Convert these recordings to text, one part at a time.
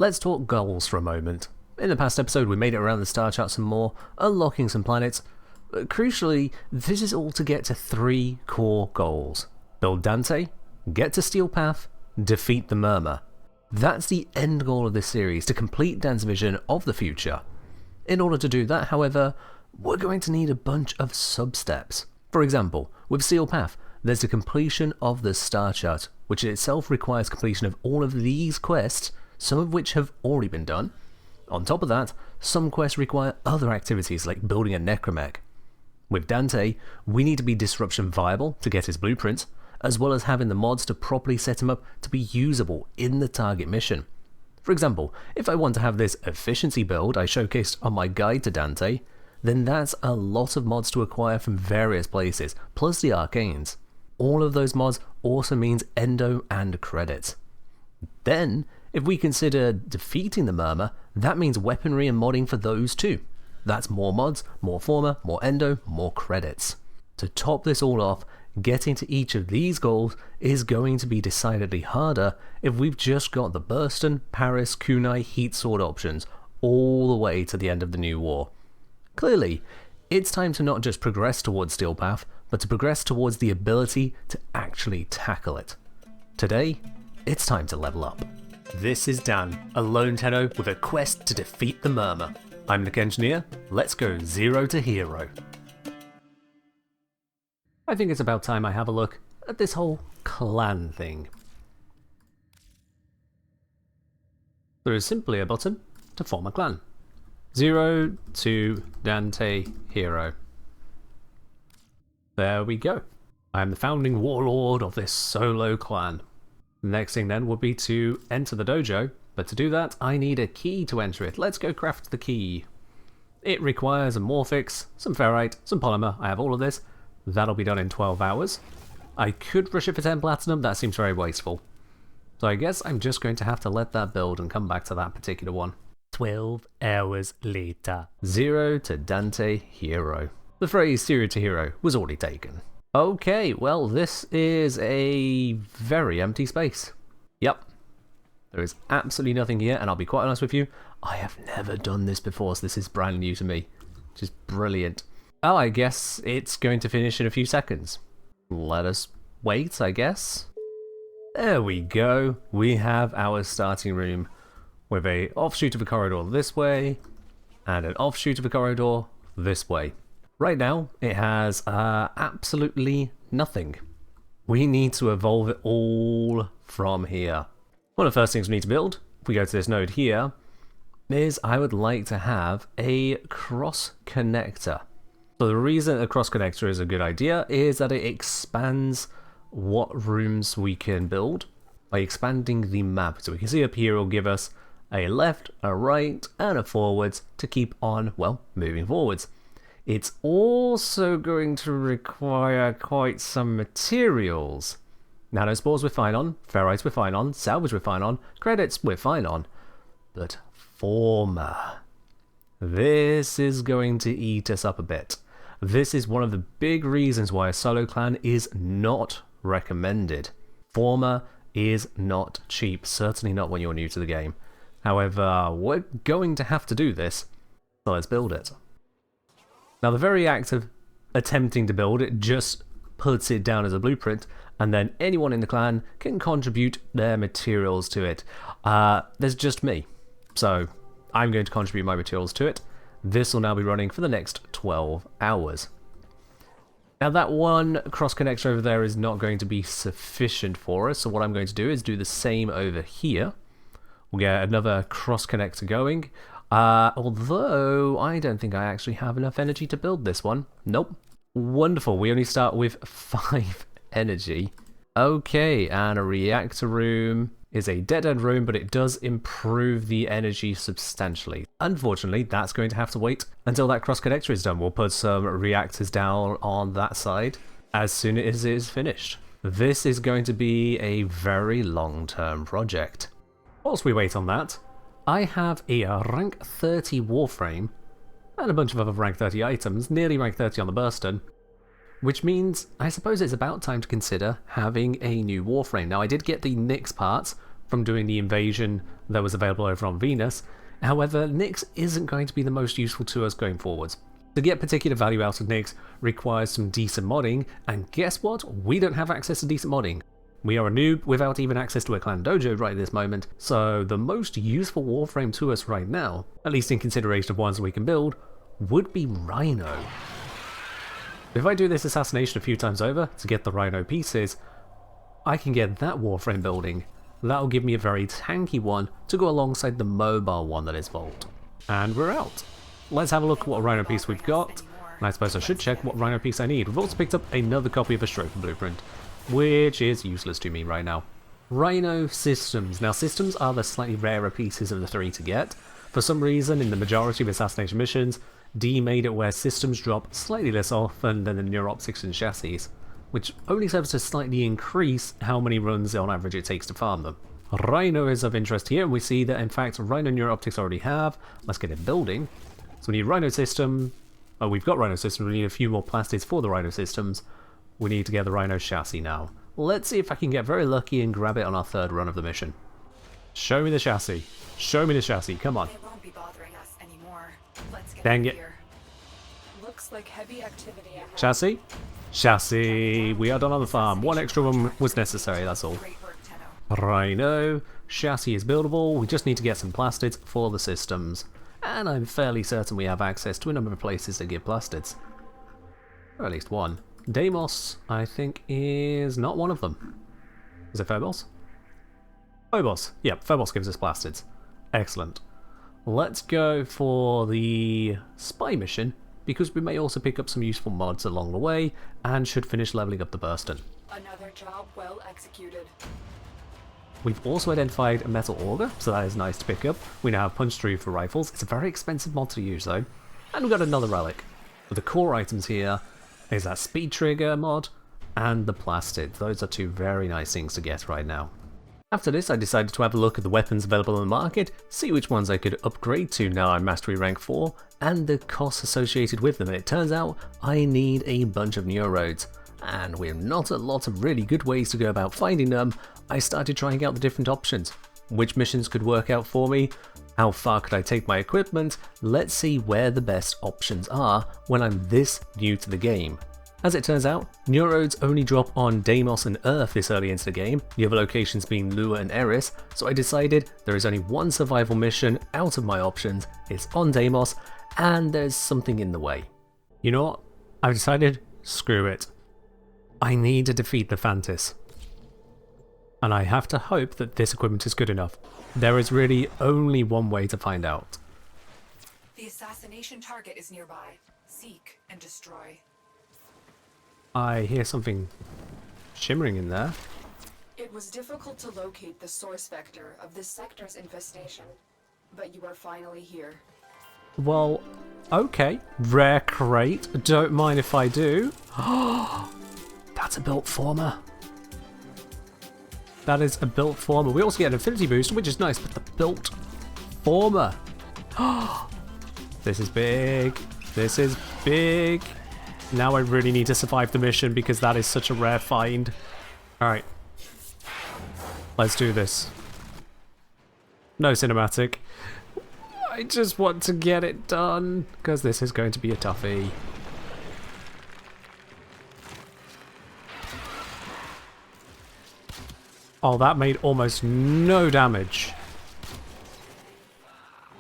let's talk goals for a moment. In the past episode we made it around the star chart some more, unlocking some planets. But crucially, this is all to get to 3 core goals. Build Dante, get to Steel Path, defeat the Murmur. That's the end goal of this series, to complete Dan's vision of the future. In order to do that, however, we're going to need a bunch of sub-steps. For example, with Steel Path, there's the completion of the star chart, which in itself requires completion of all of these quests, some of which have already been done. On top of that, some quests require other activities like building a necromech. With Dante, we need to be disruption viable to get his blueprint, as well as having the mods to properly set him up to be usable in the target mission. For example, if I want to have this efficiency build I showcased on my guide to Dante, then that's a lot of mods to acquire from various places, plus the arcanes. All of those mods also means endo and credits. Then, if we consider defeating the Murmur, that means weaponry and modding for those too. That's more mods, more forma, more endo, more credits. To top this all off, getting to each of these goals is going to be decidedly harder if we've just got the Burston, Paris, Kunai, Heatsword options all the way to the end of the new war. Clearly, it's time to not just progress towards Steel Path, but to progress towards the ability to actually tackle it. Today, it's time to level up. This is Dan, a lone tenno with a quest to defeat the Murmur. I'm Nick Engineer, let's go 0 to hero. I think it's about time I have a look at this whole clan thing. There is simply a button to form a clan. 0 to Dante Hero. There we go. I am the founding warlord of this solo clan. The next thing then would be to enter the dojo, but to do that I need a key to enter it. Let's go craft the key. It requires a Morphix, some ferrite, some polymer. I have all of this. That'll be done in 12 hours. I could rush it for 10 platinum, that seems very wasteful. So I guess I'm just going to have to let that build and come back to that particular one. 12 hours later. 0 to Dante Hero. The phrase 0 to hero was already taken. Okay, well this is a very empty space. Yep. There is absolutely nothing here, and I'll be quite honest with you, I have never done this before, so this is brand new to me. Which is brilliant. Oh, I guess it's going to finish in a few seconds. Let us wait, I guess. There we go. We have our starting room with a offshoot of a corridor this way and an offshoot of a corridor this way. Right now, it has absolutely nothing. We need to evolve it all from here. One of the first things we need to build, if we go to this node here, is I would like to have a cross connector. So the reason a cross connector is a good idea is that it expands what rooms we can build by expanding the map. So we can see up here it'll give us a left, a right, and a forwards to keep on, well, moving forwards. It's also going to require quite some materials. Nanospores we're fine on, ferrites we're fine on, salvage we're fine on, credits we're fine on, but forma. This is going to eat us up a bit. This is one of the big reasons why a solo clan is not recommended. Forma is not cheap, certainly not when you're new to the game. However, we're going to have to do this, so let's build it. Now the very act of attempting to build it just puts it down as a blueprint, and then anyone in the clan can contribute their materials to it. There's just me, so I'm going to contribute my materials to it. This will now be running for the next 12 hours. Now that one cross connector over there is not going to be sufficient for us, so what I'm going to do is do the same over here. We'll get another cross connector going, although I don't think I actually have enough energy to build this one. Nope. Wonderful, we only start with 5 energy. Okay, and a reactor room is a dead-end room, but it does improve the energy substantially. Unfortunately, that's going to have to wait until that cross connector is done. We'll put some reactors down on that side as soon as it is finished. This is going to be a very long-term project. Whilst we wait on that, I have a rank 30 Warframe and a bunch of other rank 30 items, nearly rank 30 on the Burston, which means I suppose it's about time to consider having a new Warframe. Now I did get the Nyx parts from doing the invasion that was available over on Venus. However, Nyx isn't going to be the most useful to us going forwards. To get particular value out of Nyx requires some decent modding, and guess what? We don't have access to decent modding. We are a noob without even access to a clan dojo right at this moment, so the most useful warframe to us right now, at least in consideration of ones we can build, would be Rhino. If I do this assassination a few times over to get the Rhino pieces, I can get that warframe building. That'll give me a very tanky one to go alongside the mobile one that is Volt. And we're out. Let's have a look at what Rhino piece we've got, and I suppose I should check what Rhino piece I need. We've also picked up another copy of a Strophen Blueprint, which is useless to me right now. Rhino Systems. Now systems are the slightly rarer pieces of the three to get. For some reason, in the majority of assassination missions, D made it where systems drop slightly less often than the neuroptics and chassis, which only serves to slightly increase how many runs on average it takes to farm them. Rhino is of interest here, and we see that in fact Rhino neuroptics already have. Let's get it building. So we need Rhino system. Oh, we've got Rhino system. We need a few more plastids for the Rhino systems. We need to get the Rhino chassis now. Let's see if I can get very lucky and grab it on our third run of the mission. Show me the chassis. Show me the chassis. Come on. It won't be bothering us anymore. Let's get Dang out it. here. Looks like heavy activity ahead. Chassis? Chassis. We are done on the farm. One extra one was necessary, that's all. Great work, Tenno. Rhino. Chassis is buildable. We just need to get some plastids for the systems. And I'm fairly certain we have access to a number of places that give plastids. Or at least one. Deimos, I think, is not one of them. Is it Phobos? Phobos. Yep, Phobos gives us plastids. Excellent. Let's go for the spy mission, because we may also pick up some useful mods along the way, and should finish leveling up the Burston. Another job well executed. We've also identified a metal auger, so that is nice to pick up. We now have punch through for rifles. It's a very expensive mod to use though. And we've got another relic. But the core items here is that speed trigger mod and the plastid. Those are two very nice things to get right now. After this, I decided to have a look at the weapons available in the market, see which ones I could upgrade to now I'm Mastery Rank 4, and the costs associated with them. And it turns out I need a bunch of Neurodes. And with not a lot of really good ways to go about finding them, I started trying out the different options. Which missions could work out for me? How far could I take my equipment? Let's see where the best options are when I'm this new to the game. As it turns out, Neurodes only drop on Deimos and Earth this early into the game, the other locations being Lua and Eris, so I decided there is only one survival mission out of my options, it's on Deimos, and there's something in the way. You know what? I've decided, screw it. I need to defeat the Phantis. And I have to hope that this equipment is good enough. There is really only one way to find out. The assassination target is nearby. Seek and destroy. I hear something shimmering in there. It was difficult to locate the source vector of this sector's infestation, but you are finally here. Well, okay. Rare crate. Don't mind if I do. That's a built former. That is a built former. We also get an affinity boost, which is nice, but the built former. This is big. This is big. Now I really need to survive the mission because that is such a rare find. Alright. Let's do this. No cinematic. I just want to get it done because this is going to be a toughie. Oh, that made almost no damage.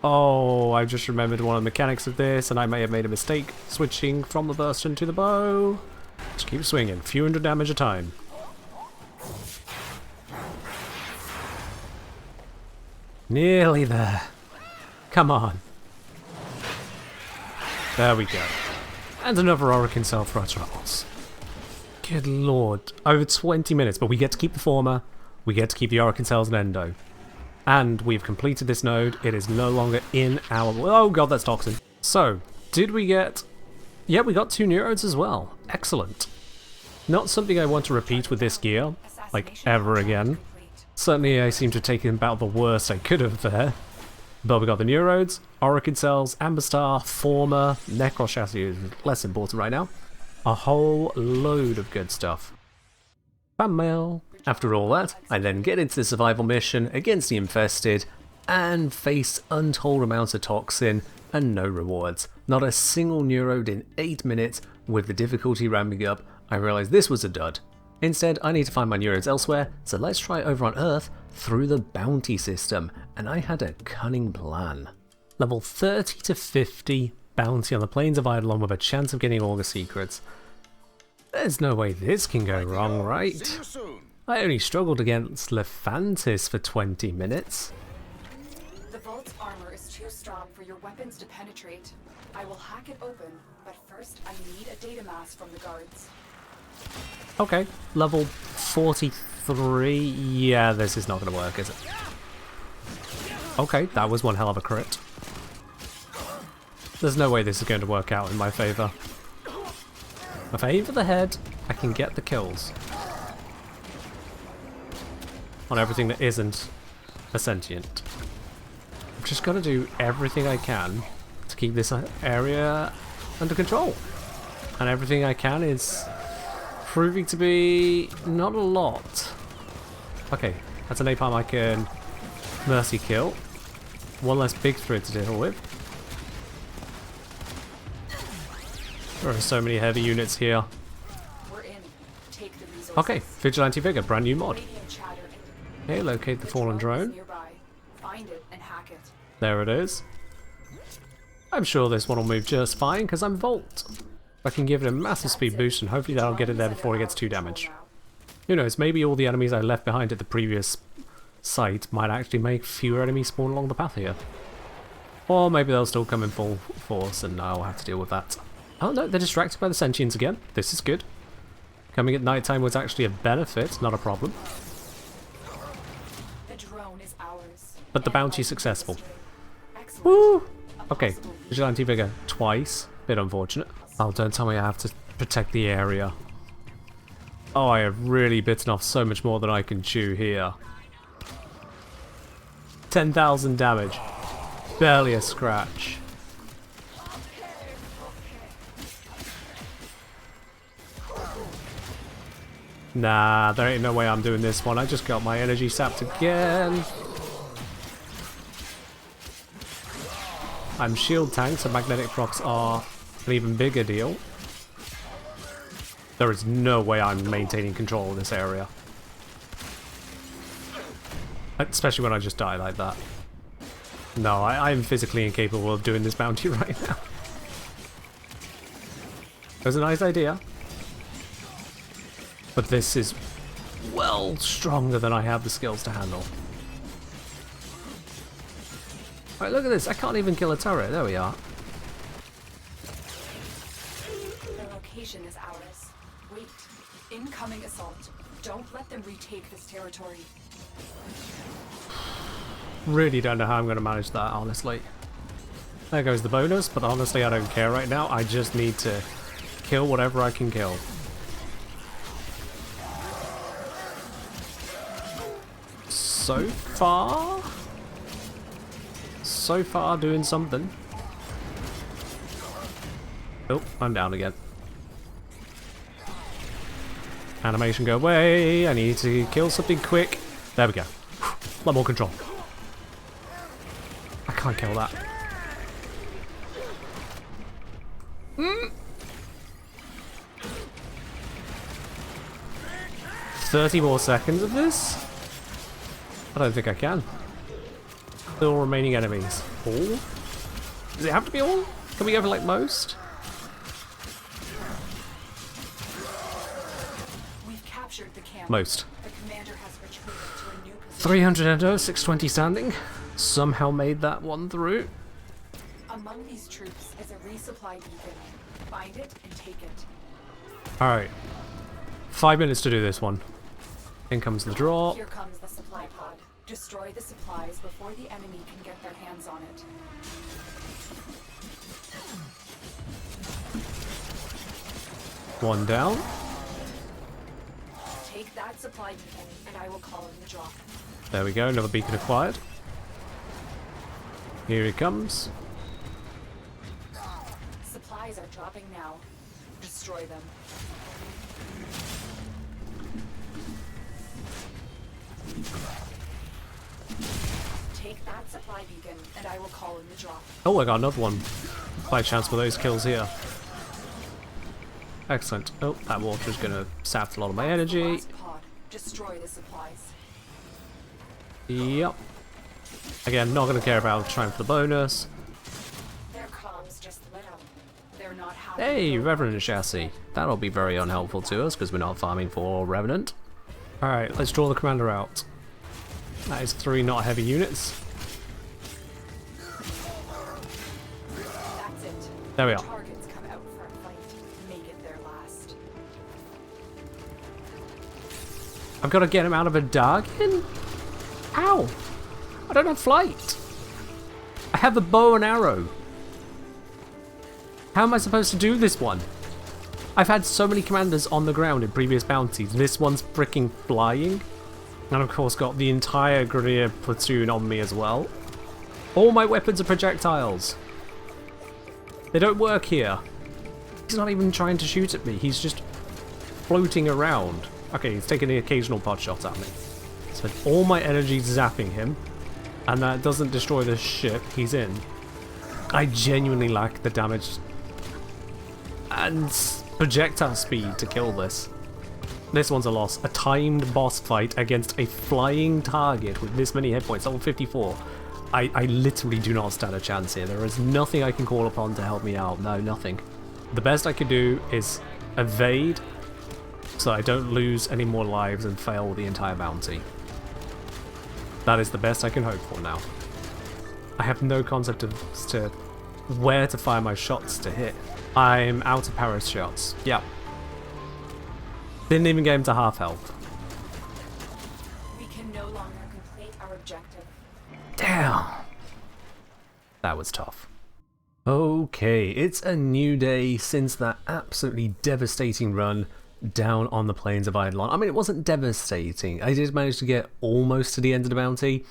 Oh, I just remembered one of the mechanics of this, and I may have made a mistake switching from the Burston to the bow. Just keep swinging, few hundred damage a time. Nearly there. Come on. There we go. And another Orokin Cell for our troubles. Good lord. Over 20 minutes, but we get to keep the former. We get to keep the Orokin Cells and Endo. And we've completed this node. It is no longer in our... Oh god, that's Toxin. So, did we get... Yeah, we got 2 Neurodes as well. Excellent. Not something I want to repeat with this gear, like, ever again. Certainly I seem to have taken about the worst I could have there. But we got the Neurodes, Orokin Cells, Amber Star, Former, Necros Chassis is less important right now. A whole load of good stuff. Fan mail. After all that, I then get into the survival mission against the infested and face untold amounts of toxin and no rewards. Not a single neuroed in 8 minutes. With the difficulty ramping up, I realised this was a dud. Instead, I need to find my neurodes elsewhere, so let's try over on Earth through the bounty system, and I had a cunning plan. Level 30 to 50, bounty on the Plains of Eidolon with a chance of getting all the secrets. There's no way this can go wrong, right? See you soon. I only struggled against Lephantis for 20 minutes. The vault's armor is too strong for your weapons to penetrate. I will hack it open, but first I need a data mass from the guards. Okay, level 43. Yeah, this is not going to work, is it? Okay, that was one hell of a crit. There's no way this is going to work out in my favour. If I aim for the head, I can get the kills. On everything that isn't a sentient. I've just got to do everything I can to keep this area under control. And everything I can is proving to be not a lot. Okay, that's a napalm I can mercy kill. One less big threat to deal with. There are so many heavy units here. We're in. Take the resources. Okay, Vigilante Vigor, brand new mod. Radiant chatter. Okay, locate the fallen is drone. nearby. Find it and hack it. There it is. I'm sure this one will move just fine because I'm Volt. I can give it a massive speed boost and hopefully that'll get it there before it gets too damaged. Who knows, maybe all the enemies I left behind at the previous site might actually make fewer enemies spawn along the path here. Or maybe they'll still come in full force and I'll have to deal with that. Oh no, they're distracted by the sentients again. This is good. Coming at night time was actually a benefit, not a problem. The drone is ours. But the bounty's successful. Excellent. Woo! A Okay, possible Vigilante Vigor twice. Bit unfortunate. Oh, don't tell me I have to protect the area. Oh, I have really bitten off so much more than I can chew here. 10,000 damage. Barely a scratch. Nah, there ain't no way I'm doing this one. I just got my energy sapped again. I'm shield tank, so magnetic procs are an even bigger deal. There is no way I'm maintaining control of this area. Especially when I just die like that. No, I'm physically incapable of doing this bounty right now. It was a nice idea. But this is well stronger than I have the skills to handle. Right, look at this. I can't even kill a turret. There we are. The location is ours. Wait. Incoming assault. Don't let them retake this territory. Really don't know how I'm going to manage that, honestly. There goes the bonus, but honestly I don't care right now. I just need to kill whatever I can kill. So far doing something. Oh, I'm down again. Animation go away. I need to kill something quick. There we go. A lot more control. I can't kill that. 30 more seconds of this? I don't think I can. Still remaining enemies. All? Does it have to be all? Can we go for like most? We've captured the camp. Most. The commander has retreated to a new position. 300 endo, 620 standing. Somehow made that one through. Among these troops is a resupply beacon. Find it and take it. Alright. 5 minutes to do this one. In comes the draw. Here comes the supply pod. Destroy the supplies before the enemy can get their hands on it. One down. Take that supply beacon and I will call in the drop. There we go, another beacon acquired. Here he comes. Supplies are dropping now. Destroy them. Take that supply beacon, and I will call in the drop. Oh, I got another one. By chance with those kills here. Excellent. Oh, that water is going to sap a lot of my energy. Last pod. Destroy the supplies. Yep. Again, not going to care about trying for the bonus. Their comms just lit up. They're not happy. Hey, Revenant chassis. That'll be very unhelpful to us because we're not farming for Revenant. Alright, let's draw the commander out. That is 3 not heavy units. That's it. There we are. Targets come out for a fight. Make it their last. I've got to get him out of a Darkin? Ow! I don't have flight. I have a bow and arrow. How am I supposed to do this one? I've had so many commanders on the ground in previous bounties. This one's freaking flying. And of course got the entire Grenadier platoon on me as well. All my weapons are projectiles. They don't work here. He's not even trying to shoot at me. He's just floating around. Okay, he's taking the occasional pot shot at me. So all my energy's zapping him. And that doesn't destroy the ship he's in. I genuinely lack the damage and projectile speed to kill this. This one's a loss. A timed boss fight against a flying target with this many hit points, level 54. I literally do not stand a chance here. There is nothing I can call upon to help me out. No, nothing. The best I could do is evade so I don't lose any more lives and fail the entire bounty. That is the best I can hope for now. I have no concept as to where to fire my shots to hit. I'm out of Paris shots. Yep. Didn't even get him to half health. We can no longer complete our objective. Damn. That was tough. Okay, it's a new day since that absolutely devastating run down on the plains of Eidolon. I mean, it wasn't devastating. I did manage to get almost to the end of the bounty,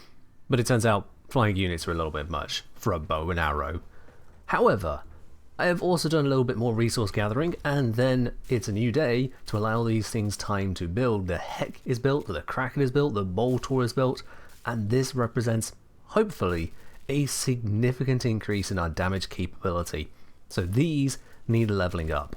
but it turns out flying units were a little bit much for a bow and arrow. However, I have also done a little bit more resource gathering, and then it's a new day to allow these things time to build. The Heck is built, the Kraken is built, the Boltor is built, and this represents, hopefully, a significant increase in our damage capability. So these need leveling up.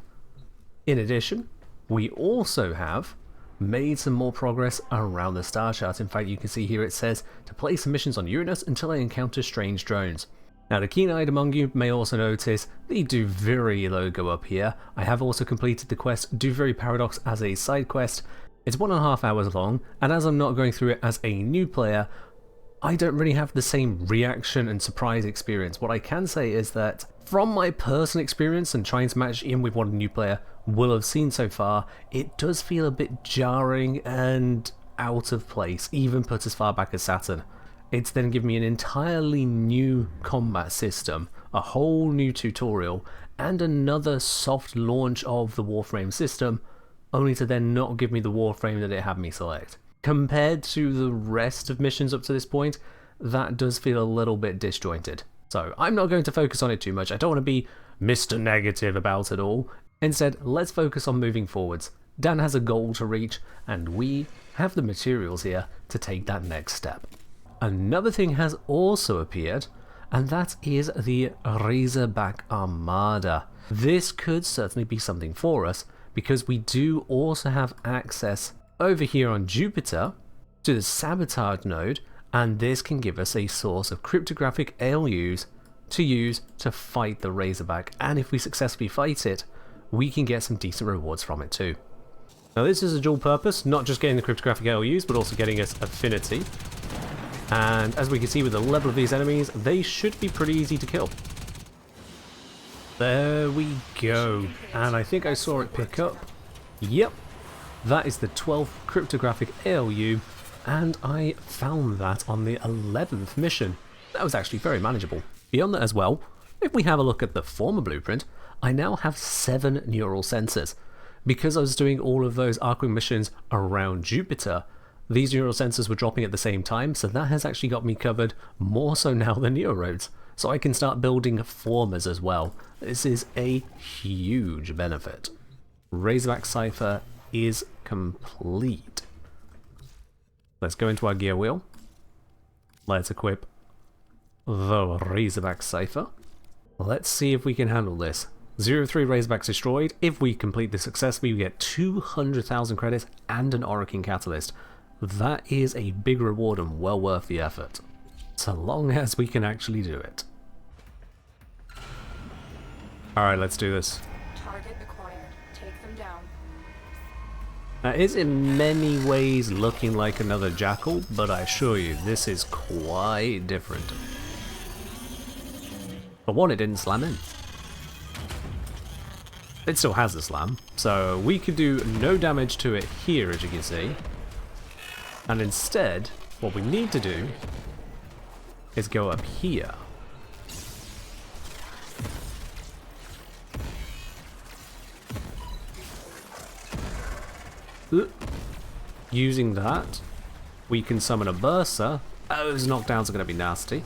In addition, we also have made some more progress around the star chart. In fact, you can see here it says to play some missions on Uranus until I encounter strange drones. Now, the keen-eyed among you may also notice the Do Very logo up here. I have also completed the quest Do Very Paradox as a side quest. It's 1.5 hours long, and as I'm not going through it as a new player, I don't really have the same reaction and surprise experience. What I can say is that from my personal experience and trying to match in with what a new player will have seen so far, it does feel a bit jarring and out of place, even put as far back as Saturn. It's then given me an entirely new combat system, a whole new tutorial, and another soft launch of the Warframe system, only to then not give me the Warframe that it had me select. Compared to the rest of missions up to this point, that does feel a little bit disjointed. So I'm not going to focus on it too much. I don't want to be Mr. Negative about it all. Instead, let's focus on moving forwards. Dan has a goal to reach, and we have the materials here to take that next step. Another thing has also appeared, and that is the Razorback Armada. This could certainly be something for us, because we do also have access over here on Jupiter to the Sabotage node, and this can give us a source of cryptographic ALUs to use to fight the Razorback, and if we successfully fight it, we can get some decent rewards from it too. Now this is a dual purpose, not just getting the cryptographic ALUs, but also getting us affinity. And as we can see with the level of these enemies, they should be pretty easy to kill. There we go. And I think I saw it pick up. Yep. That is the 12th cryptographic ALU, and I found that on the 11th mission. That was actually very manageable. Beyond that as well, if we have a look at the former blueprint, I now have 7 neural sensors. Because I was doing all of those Archwing missions around Jupiter, these neural sensors were dropping at the same time, so that has actually got me covered more so now than Neoroads. So I can start building formers as well. This is a huge benefit. Razorback Cypher is complete. Let's go into our gear wheel. Let's equip the Razorback Cypher. Let's see if we can handle this. 0-3 Razorbacks destroyed. If we complete this successfully, we get 200,000 credits and an Orokin Catalyst. That is a big reward and well worth the effort. So long as we can actually do it. Alright, let's do this. Target acquired. Take them down. It is in many ways looking like another Jackal, but I assure you, this is quite different. For one, it didn't slam in. It still has a slam, so we could do no damage to it here, as you can see. And instead, what we need to do is go up here. Using that, we can summon a Bursa. Those knockdowns are going to be nasty.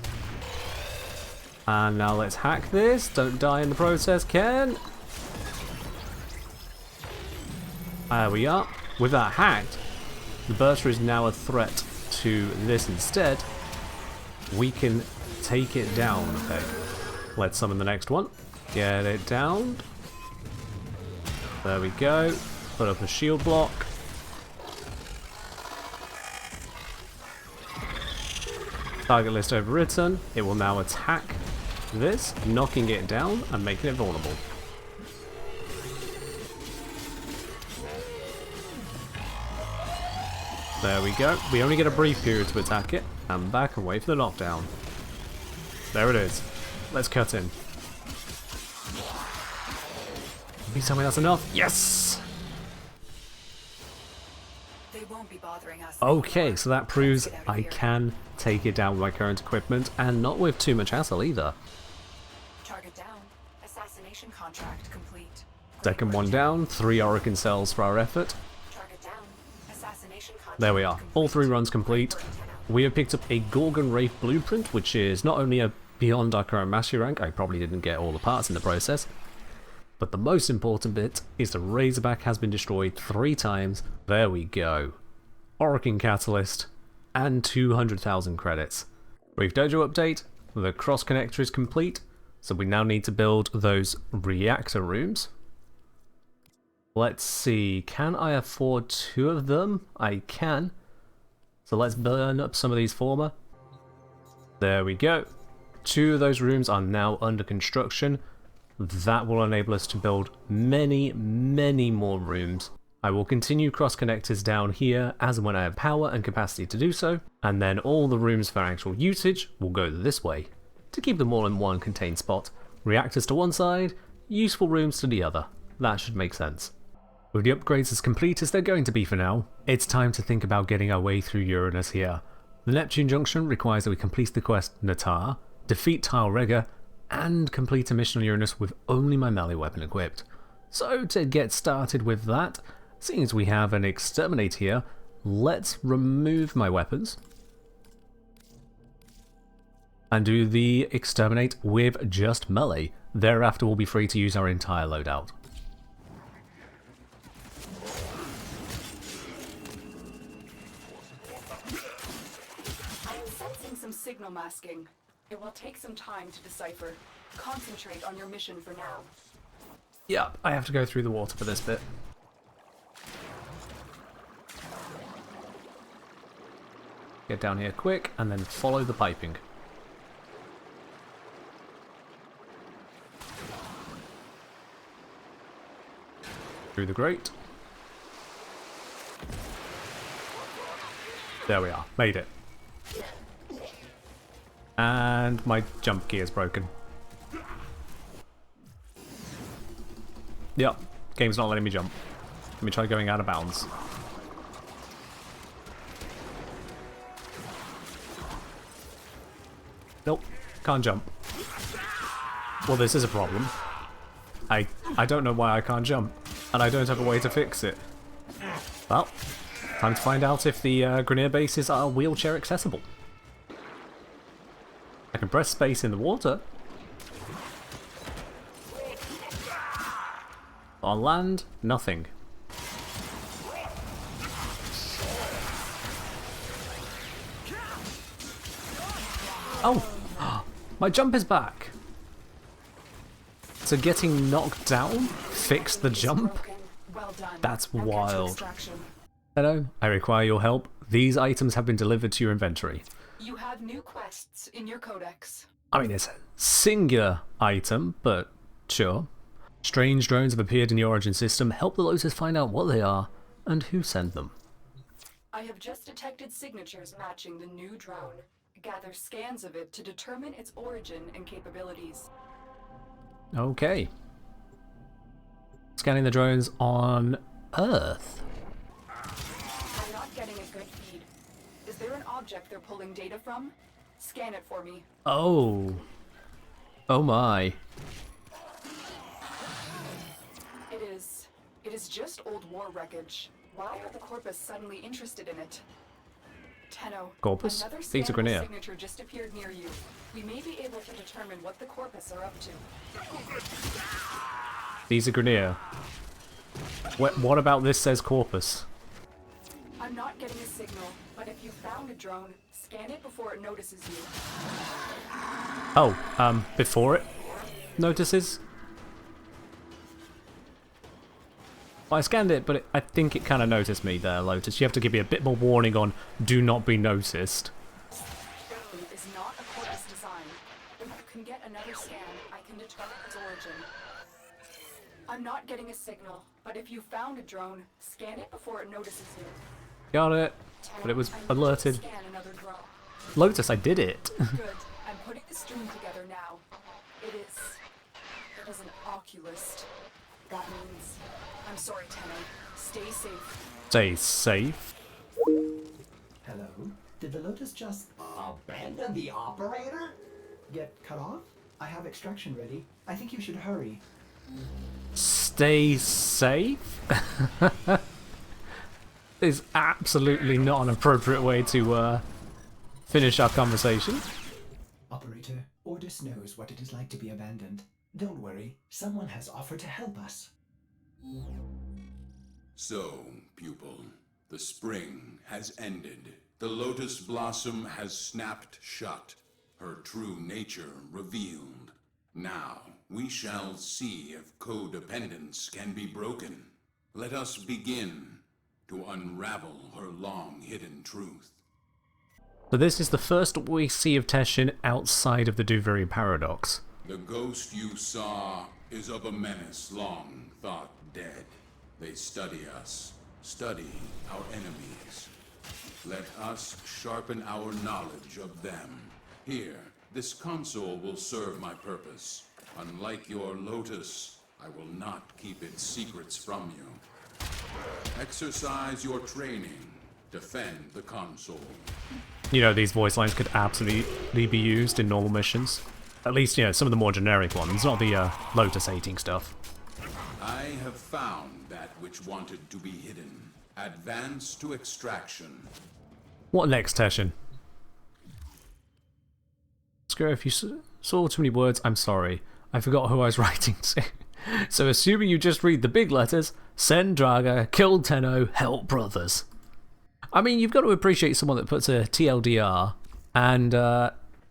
And now let's hack this. Don't die in the process, Ken. There we are. With that hacked, the Bursa is now a threat to this instead. We can take it down. Okay. Let's summon the next one. Get it down. There we go. Put up a shield block. Target list overwritten. It will now attack this, knocking it down and making it vulnerable. There we go. We only get a brief period to attack it, and back and wait for the knockdown. There it is. Let's cut in. Please tell me that's enough. Yes! They won't be bothering us. Okay, so that proves I can take it down with my current equipment, and not with too much hassle either. Target down. Assassination contract complete. Second one down, 3 Orokin cells for our effort. Target down. Assassination contract. There we are, all 3 runs complete. We have picked up a Gorgon Wraith blueprint, which is not only a beyond our current mastery rank, I probably didn't get all the parts in the process, but the most important bit is the Razorback has been destroyed 3 times. There we go. Orokin Catalyst and 200,000 credits. Brief Dojo update, the cross connector is complete, so we now need to build those reactor rooms. Let's see, can I afford 2 of them? I can. So let's burn up some of these former. There we go. 2 of those rooms are now under construction. That will enable us to build many, many more rooms. I will continue cross connectors down here as and when I have power and capacity to do so, and then all the rooms for actual usage will go this way, to keep them all in one contained spot. Reactors to one side, useful rooms to the other. That should make sense. With the upgrades as complete as they're going to be for now, it's time to think about getting our way through Uranus here. The Neptune Junction requires that we complete the quest Natar, defeat Tile Regga, and complete a mission on Uranus with only my melee weapon equipped. So to get started with that, seeing as we have an Exterminate here, let's remove my weapons and do the Exterminate with just melee. Thereafter we'll be free to use our entire loadout. I'm sensing some signal masking. It will take some time to decipher. Concentrate on your mission for now. Yep, I have to go through the water for this bit. Get down here quick, and then follow the piping. Through the grate. There we are, made it. And my jump gear is broken. Yep, game's not letting me jump. Let me try going out of bounds. Nope, can't jump. Well, this is a problem. I don't know why I can't jump, and I don't have a way to fix it. Well, time to find out if the Grineer bases are wheelchair accessible. I can press space in the water. On land, nothing. Oh! My jump is back! So getting knocked down fixed the jump? Broken. Well done. That's Now get to wild. extraction. Hello, I require your help. These items have been delivered to your inventory. You have new quests in your codex. I mean, it's a singular item, but sure. Strange drones have appeared in the Origin system. Help the Lotus find out what they are and who sent them. I have just detected signatures matching the new drone. Gather scans of it to determine its origin and capabilities. Okay. Scanning the drones on Earth. I'm not getting a good feed. Is there an object they're pulling data from? Scan it for me. Oh. Oh my. It is just old war wreckage. Why are the Corpus suddenly interested in it? Tenno, Corpus? another Theta scannable Grenea. signature just appeared near you. We may be able to determine what the Corpus are up to. These are Grenier. What about this says Corpus? I'm not getting a signal, but if you found a drone, scan it before it notices you. Oh, before it notices? Well, I scanned it, but I think it kind of noticed me there, Lotus. You have to give me a bit more warning on do not be noticed. Drone is not a Corpus design. If you can get another scan, I can determine its origin. I'm not getting a signal, but if you found a drone, scan it before it notices you. Got it. But it was I need to alerted. Scan another drone. Lotus, I did it. Good. I'm putting the stream together now. It is an oculist. That means I'm sorry, Tenno. Stay safe. Stay safe. Hello? Did the Lotus just abandon the operator? Get cut off? I have extraction ready. I think you should hurry. Stay safe? Is absolutely not an appropriate way to finish our conversation. Operator, Ordis knows what it is like to be abandoned. Don't worry, someone has offered to help us. So, pupil, the spring has ended. The lotus blossom has snapped shut, her true nature revealed. Now, we shall see if codependence can be broken. Let us begin to unravel her long-hidden truth. So this is the first we see of Teshin outside of the Duviri paradox. The ghost you saw is of a menace long thought dead. They study us, study our enemies. Let us sharpen our knowledge of them. Here, this console will serve my purpose. Unlike your Lotus, I will not keep its secrets from you. Exercise your training. Defend the console. You know, these voice lines could absolutely be used in normal missions. At least, you know, some of the more generic ones, not the Lotus hating stuff. I have found that which wanted to be hidden. Advance to extraction. What next, Teshin? Screw, if you saw too many words, I'm sorry. I forgot who I was writing to. So assuming you just read the big letters, send Draga, kill Tenno, help brothers. I mean, you've got to appreciate someone that puts a TLDR and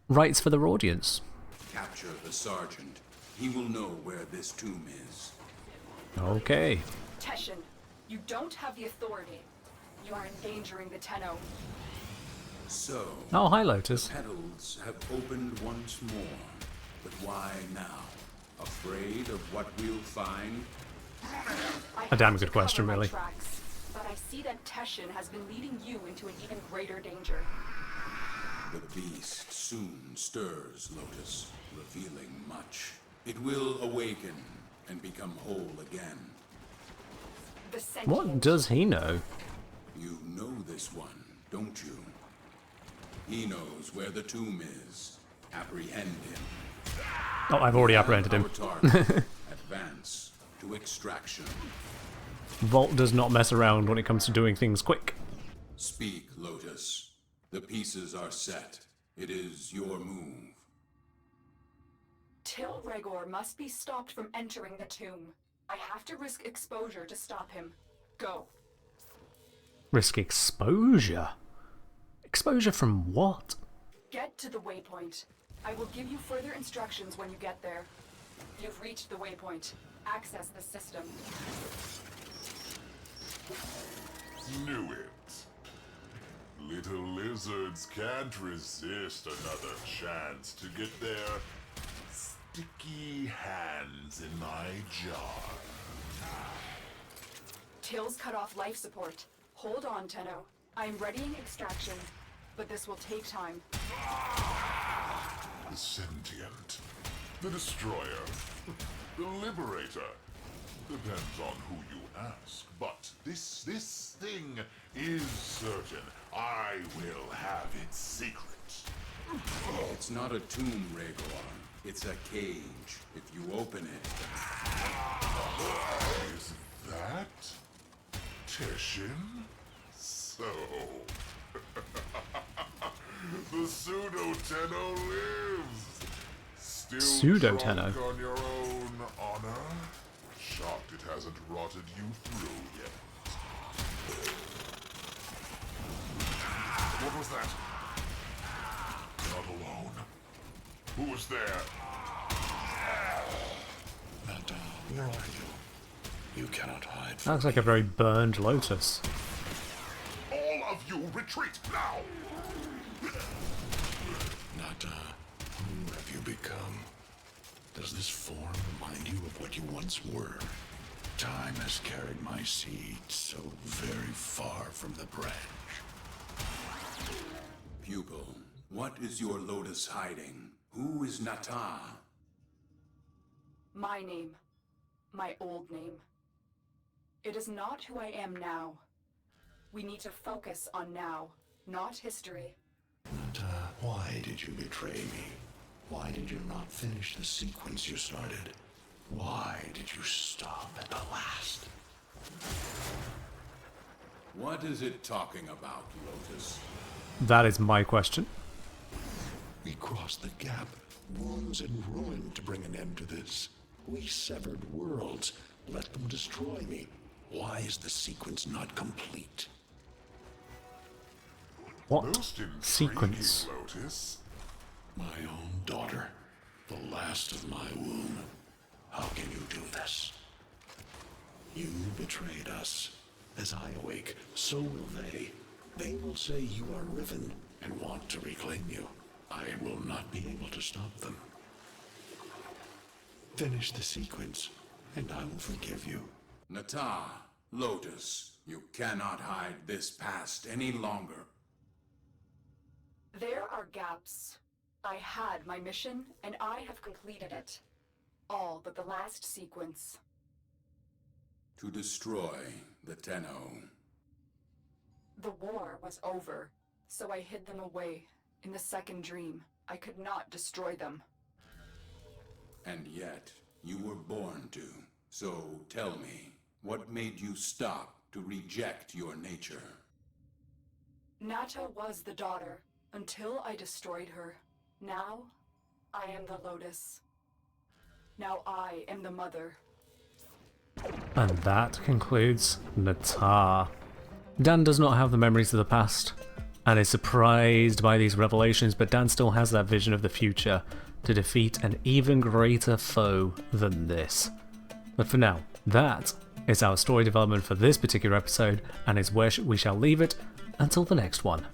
writes for their audience. Capture the sergeant. He will know where this tomb is. Okay. Teshin, you don't have the authority. You are endangering the Tenno. So, Oh, hi, Lotus. petals have opened once more. But why now? Afraid of what we'll find? I A damn have to good question, cover my really. tracks, but I see that Teshin has been leading you into an even greater danger. The beast soon stirs, Lotus, revealing much. It will awaken and become whole again. The sentient. What does he know? You know this one, don't you? He knows where the tomb is. Apprehend him. Oh, I've already apprehended him. Our target. Advance to extraction. Vault does not mess around when it comes to doing things quick. Speak, Lotus. The pieces are set. It is your move. Till Regor must be stopped from entering the tomb. I have to risk exposure to stop him. Go. Risk exposure? Exposure from what? Get to the waypoint. I will give you further instructions when you get there. You've reached the waypoint. Access the system. Knew it. Little lizards can't resist another chance to get their sticky hands in my jar. Till's cut off life support. Hold on, Tenno. I'm readying extraction, but this will take time. The sentient, the destroyer, the liberator. Depends on who you ask, but this thing is certain. I will have its secret. It's not a tomb, Rhaegar. It's a cage. If you open it... Is that Teshin? So... the Pseudo-Tenno lives! Still Pseudo-Tenno? drunk on your own honor? Shocked it hasn't rotted you through yet. What was that? Not alone. Who was there? Manta, where are you? You cannot hide That from looks like a very burned lotus. All of you retreat now! Nata, who have you become? Does this form remind you of what you once were? Time has carried my seed so very far from the branch. Pupil, what is your lotus hiding? Who is Nata? My name. My old name. It is not who I am now. We need to focus on now, not history. Nata, why did you betray me? Why did you not finish the sequence you started? Why did you stop at the last? What is it talking about, Lotus? That is my question. We crossed the gap, wounds and ruin to bring an end to this. We severed worlds, let them destroy me. Why is the sequence not complete? What Most intriguing, sequence? Lotus. My own daughter, the last of my womb. How can you do this? You betrayed us. As I awake, so will they. They will say you are Riven and want to reclaim you. I will not be able to stop them. Finish the sequence, and I will forgive you. Nata, Lotus, you cannot hide this past any longer. There are gaps. I had my mission, and I have completed it. All but the last sequence. To destroy the Tenno. The war was over, so I hid them away. In the second dream, I could not destroy them. And yet, you were born to. So tell me, what made you stop to reject your nature? Nata was the daughter, until I destroyed her. Now, I am the Lotus. Now I am the mother. And that concludes Nata. Dan does not have the memories of the past and is surprised by these revelations, but Dan still has that vision of the future to defeat an even greater foe than this. But for now, that is our story development for this particular episode and is where we shall leave it until the next one.